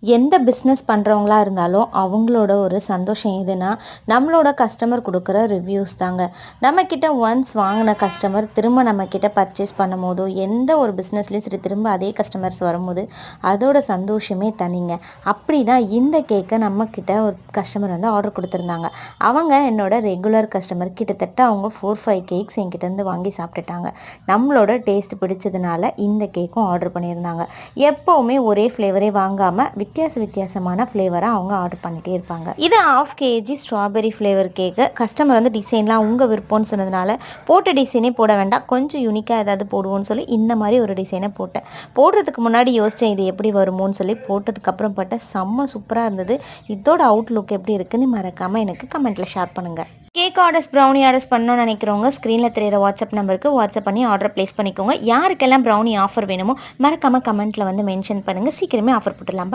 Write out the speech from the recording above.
எந்த பிஸ்னஸ் பண்ணுறவங்களா இருந்தாலும் அவங்களோட ஒரு சந்தோஷம் எதுனா நம்மளோட கஸ்டமர் கொடுக்குற ரிவ்யூஸ் தாங்க. நம்மக்கிட்ட ஒன்ஸ் வாங்கின கஸ்டமர் திரும்ப நம்மக்கிட்ட பர்ச்சேஸ் பண்ணும் போதோ எந்த ஒரு பிஸ்னஸ்லேயும் சரி திரும்ப அதே கஸ்டமர்ஸ் வரும்போது அதோட சந்தோஷமே தனிங்க. அப்படி தான் இந்த கேக்கை நம்மக்கிட்ட ஒரு கஸ்டமர் வந்து ஆர்டர் கொடுத்துருந்தாங்க. அவங்க என்னோட ரெகுலர் கஸ்டமர், கிட்டத்தட்ட அவங்க 4-5 கேக்ஸ் என்கிட்டேருந்து வாங்கி சாப்பிட்டுட்டாங்க. நம்மளோட டேஸ்ட் பிடிச்சதுனால இந்த கேக்கும் ஆர்டர் பண்ணியிருந்தாங்க. எப்போவுமே ஒரே ஃப்ளேவரே வாங்காமல் வித்தியாசமான ஃப்ளேவராக அவங்க ஆர்டர் பண்ணிகிட்டே இருப்பாங்க. இது 1/2 kg ஸ்ட்ராபெரி ஃப்ளேவர் கேக்கு. கஸ்டமர் வந்து டிசைன்லாம் உங்கள் விருப்பம்னு சொன்னதுனால போட்ட டிசைனே போட வேண்டாம், கொஞ்சம் யூனிக்காக ஏதாவது போடுவோன்னு சொல்லி இந்த மாதிரி ஒரு டிசைனை போட்டேன். போடுறதுக்கு முன்னாடி யோசித்தேன் இது எப்படி வருமோன்னு சொல்லி. போட்டதுக்கப்புறம் பார்த்தா செம்ம சூப்பராக இருந்தது. இதோட அவுட்லுக் எப்படி இருக்குன்னு மறக்காமல் எனக்கு கமெண்ட்டில் ஷேர் பண்ணுங்கள். கேக் ஆர்டர்ஸ், ப்ரௌனி ஆர்டர்ஸ் பண்ணணும்னு நினைக்கிறவங்க ஸ்க்ரீனில் தெரியிற வாட்ஸ்அப் நம்பருக்கு வாட்ஸ்அப் பண்ணி ஆர்டர் ப்ளேஸ் பண்ணிக்கோங்க. யாருக்கெல்லாம் ப்ரௌனி ஆஃபர் வேணுமோ மறக்காமல் கமெண்ட்டில் வந்து மென்ஷன் பண்ணுங்கள். சீக்கிரமே ஆஃபர் போட்டுடலாம்.